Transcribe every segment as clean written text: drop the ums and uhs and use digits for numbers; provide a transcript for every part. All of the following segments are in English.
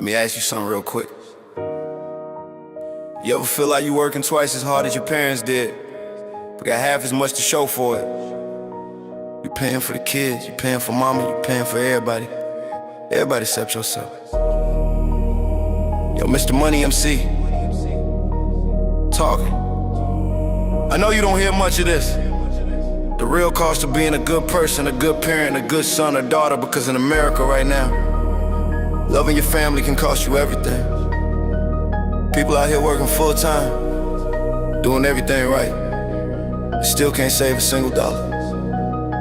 Let me ask you something real quick. You ever feel like you working twice as hard as your parents did, but got half as much to show for it? You paying for the kids, you paying for mama, you paying for everybody. Everybody except yourself. Yo, Mr. Money MC, talking. I know you don't hear much of this. The real cost of being a good person, a good parent, a good son or daughter, because in America right now, loving your family can cost you everything. People out here working full time, doing everything right, still can't save a single dollar.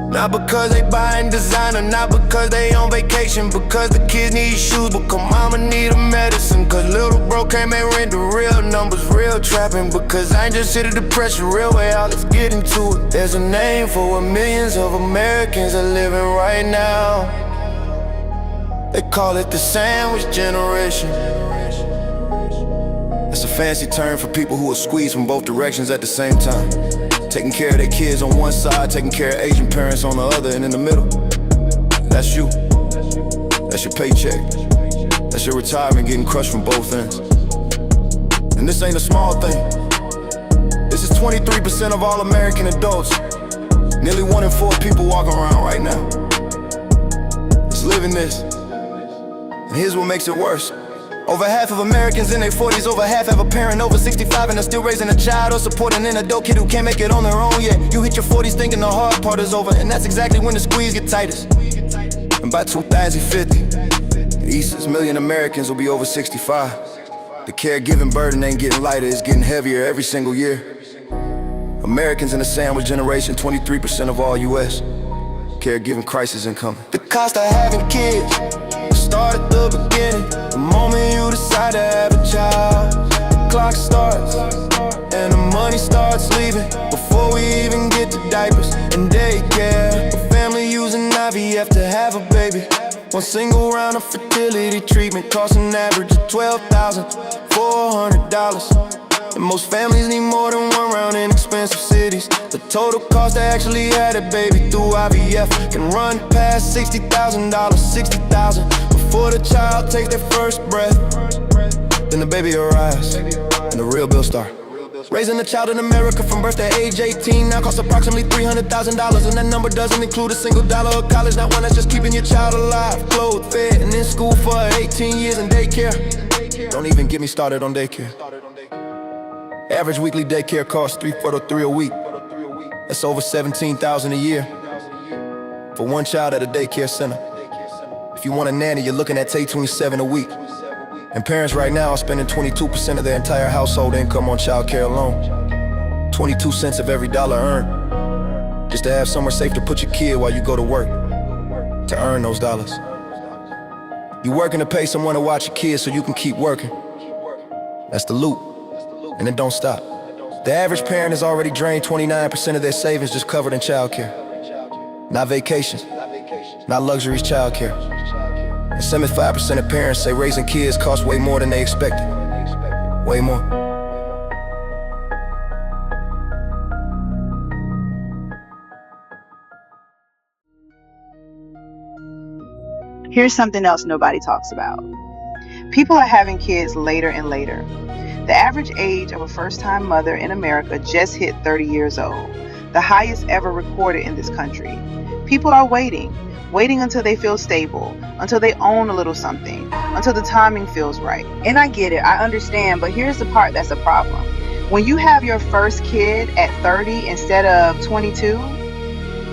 Not because they buying designer, not because they on vacation, because the kids need shoes, because mama need a medicine, cause little bro came and rent the real numbers, real trapping, because I ain't just hit a depression, real way out, let's get into it. There's a name for what millions of Americans are living right now. They call it the sandwich generation. It's a fancy term for people who are squeezed from both directions at the same time. Taking care of their kids on one side, taking care of Asian parents on the other, and in the middle, that's you. That's your paycheck. That's your retirement getting crushed from both ends. And this ain't a small thing. This is 23% of all American adults. Nearly 1 in 4 people walking around right now. It's living this. And here's what makes it worse. Over half of Americans in their 40s, over half have a parent over 65 and are still raising a child or supporting an adult kid who can't make it on their own yet. You hit your 40s thinking the hard part is over, and that's exactly when the squeeze gets tightest. And by 2050, at least 1 million Americans will be over 65. The caregiving burden ain't getting lighter, it's getting heavier every single year. Americans in the sandwich generation, 23% of all US. Caregiving crisis incoming. The cost of having kids start at the beginning. The moment you decide to have a child, the clock starts and the money starts leaving before we even get to diapers and daycare. A family using IVF to have a baby. One single round of fertility treatment costs an average of $12,400. And most families need more than one round in expensive cities. The total cost to actually have a baby through IVF can run past $60,000, $60,000 before the child takes their first breath. Then the baby arrives, and the real bill starts. Raising a child in America from birth to age 18 now costs approximately $300,000, and that number doesn't include a single dollar of college, not one that's just keeping your child alive, clothed, fed, and in school for 18 years in daycare. Don't even get me started on daycare. Average weekly daycare costs $343 a week. That's over $17,000 a year for one child at a daycare center. If you want a nanny, you're looking at $827 a week. And parents right now are spending 22% of their entire household income on child care alone. 22 cents of every dollar earned, just to have somewhere safe to put your kid while you go to work, to earn those dollars. You're working to pay someone to watch your kids so you can keep working. That's the loop, and it don't stop. The average parent has already drained 29% of their savings just covered in child care. Not vacations, not luxuries, child care. And 75% of parents say raising kids costs way more than they expected. Way more. Here's something else nobody talks about. People are having kids later and later. The average age of a first-time mother in America just hit 30 years old, the highest ever recorded in this country. People are waiting until they feel stable, until they own a little something, until the timing feels right. And I get it, I understand, but here's the part that's a problem. When you have your first kid at 30 instead of 22,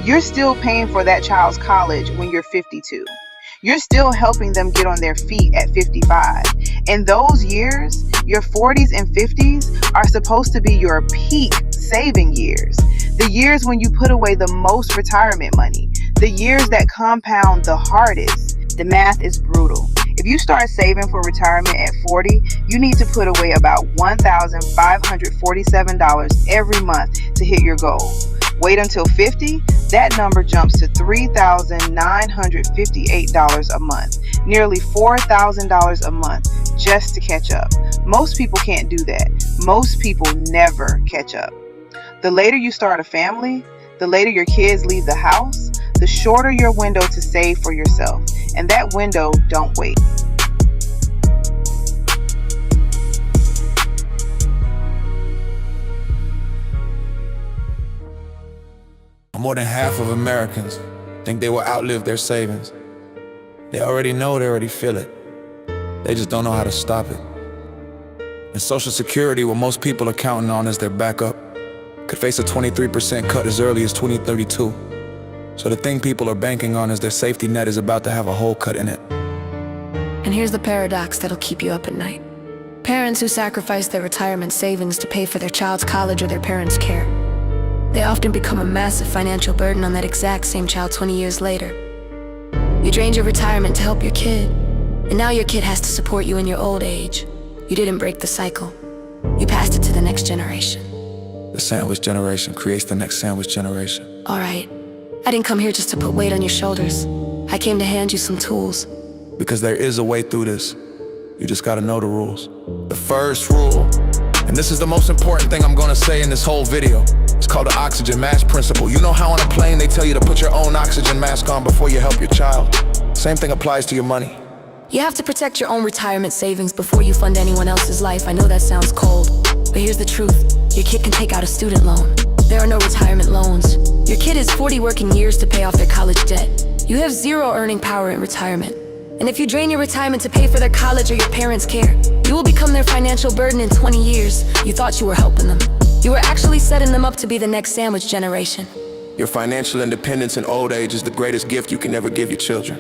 you're still paying for that child's college when you're 52. You're still helping them get on their feet at 55. And those years, your 40s and 50s, are supposed to be your peak saving years. The years when you put away the most retirement money. The years that compound the hardest. The math is brutal. If you start saving for retirement at 40, you need to put away about $1,547 every month to hit your goal. Wait until 50, that number jumps to $3,958 a month, nearly $4,000 a month just to catch up. Most people can't do that. Most people never catch up. The later you start a family, the later your kids leave the house, the shorter your window to save for yourself. And that window don't wait. More than half of Americans think they will outlive their savings. They already know, they already feel it. They just don't know how to stop it. And Social Security, what most people are counting on as their backup, could face a 23% cut as early as 2032. So the thing people are banking on as their safety net is about to have a hole cut in it. And here's the paradox that'll keep you up at night. Parents who sacrifice their retirement savings to pay for their child's college or their parents' care, they often become a massive financial burden on that exact same child 20 years later. You drained your retirement to help your kid, and now your kid has to support you in your old age. You didn't break the cycle. You passed it to the next generation. The sandwich generation creates the next sandwich generation. All right, I didn't come here just to put weight on your shoulders. I came to hand you some tools. Because there is a way through this. You just gotta know the rules. The first rule, and this is the most important thing I'm gonna say in this whole video, it's called the oxygen mask principle. You know how on a plane they tell you to put your own oxygen mask on before you help your child? Same thing applies to your money. You have to protect your own retirement savings before you fund anyone else's life. I know that sounds cold, but here's the truth. Your kid can take out a student loan. There are no retirement loans. Your kid has 40 working years to pay off their college debt. You have zero earning power in retirement. And if you drain your retirement to pay for their college or your parents' care, you will become their financial burden in 20 years. You thought you were helping them. You were actually setting them up to be the next sandwich generation. Your financial independence in old age is the greatest gift you can ever give your children.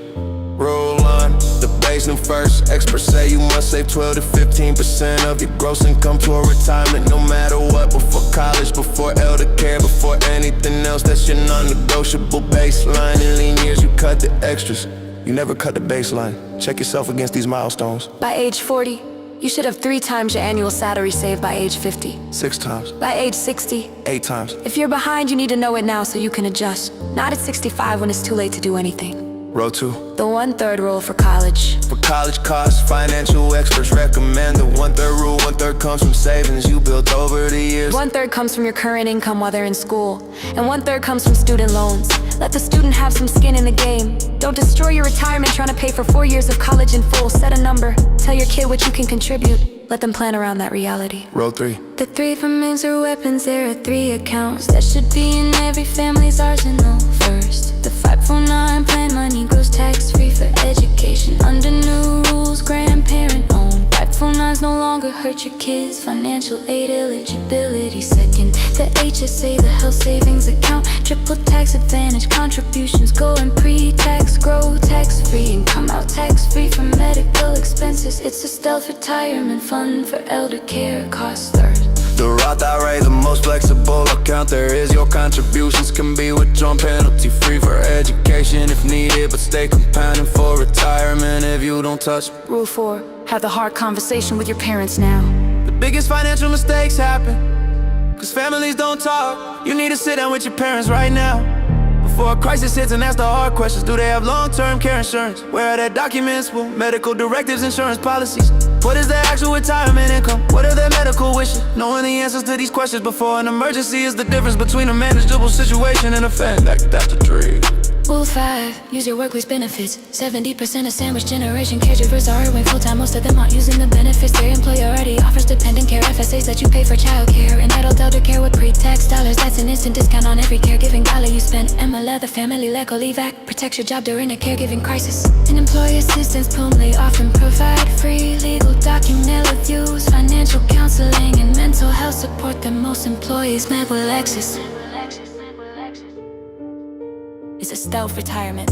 Rule 1, the basin first. Experts say you must save 12 to 15% of your gross income to a retirement, no matter what. Before college, before elder care, before anything else. That's your non-negotiable baseline. In lean years, you cut the extras. You never cut the baseline. Check yourself against these milestones. By age 40, you should have 3 times your annual salary saved by age 50. 6 times. By age 60, 8 times. if you're behind, you need to know it now so you can adjust. Not at 65 when it's too late to do anything. Row 2. The 1/3 rule for college. For college costs, financial experts recommend the 1/3 rule. 1/3 comes from savings you built over the years. 1/3 comes from your current income while they're in school, and 1/3 comes from student loans. Let the student have some skin in the game. Don't destroy your retirement trying to pay for 4 years of college in full. Set a number. Tell your kid what you can contribute. Let them plan around that reality. Row 3. The 3 remains are weapons. There are 3 accounts that should be in every family's arsenal. First, the 549 plan money grows tax-free for education. Under new rules, grandparent owned. 549s no longer hurt your kids' financial aid eligibility. Second, the HSA, the health savings account. Triple tax advantage contributions go in pre-tax, grow tax-free, and come out tax-free for medical expenses. It's a stealth retirement fund for elder care costs. Third, The Roth IRA, the most flexible account there is. Your contributions can be withdrawn penalty free for education if needed, but stay compounding for retirement if you don't touch. Rule 4, have the hard conversation with your parents now. The biggest financial mistakes happen cause families don't talk. You need to sit down with your parents right now before a crisis hits and ask the hard questions. Do they have long-term care insurance? Where are their documents? Well, medical directives, insurance policies. What is their actual retirement income? What are their medical wishes? Knowing the answers to these questions before an emergency is the difference between a manageable situation and a fan. That's the dream. Rule 5, use your workplace benefits. 70% of sandwich generation caregivers are working full-time. Most of them aren't using the benefits. Their employer already offers dependent care FSAs that you pay for childcare and adult elder care with pre-tax dollars. That's an instant discount on every caregiving dollar you spend. MLA, the Family Legal Leave Act, protects your job during a caregiving crisis. And employee assistance Pumley often provide free legal document reviews, financial counseling, and mental health support that most employees met with Lexus. It's a stealth retirement.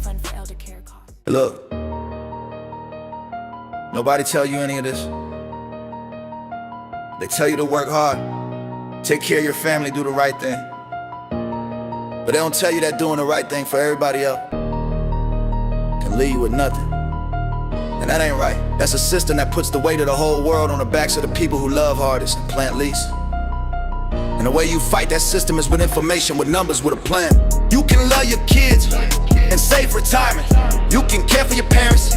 Fund for elder care costs. Look, nobody tell you any of this. They tell you to work hard, take care of your family, do the right thing. But they don't tell you that doing the right thing for everybody else can leave you with nothing. And that ain't right. That's a system that puts the weight of the whole world on the backs of the people who love hardest and plant least. And the way you fight that system is with information, with numbers, with a plan. You can love your kids and save for retirement. You can care for your parents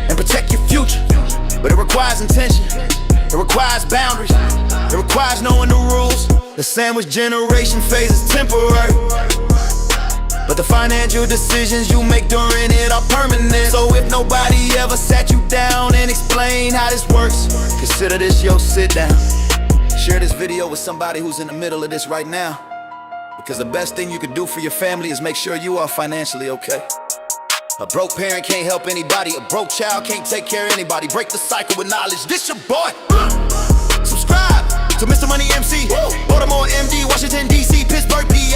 and protect your future. But it requires intention, it requires boundaries, it requires knowing the rules. The sandwich generation phase is temporary, but the financial decisions you make during it are permanent. So if nobody ever sat you down and explained how this works, consider this your sit down. Share this video with somebody who's in the middle of this right now. Because the best thing you can do for your family is make sure you are financially okay. A broke parent can't help anybody. A broke child can't take care of anybody. Break the cycle with knowledge. This your boy. Subscribe to Mr. Money MC. Baltimore, MD, Washington, D.C., Pittsburgh, PA.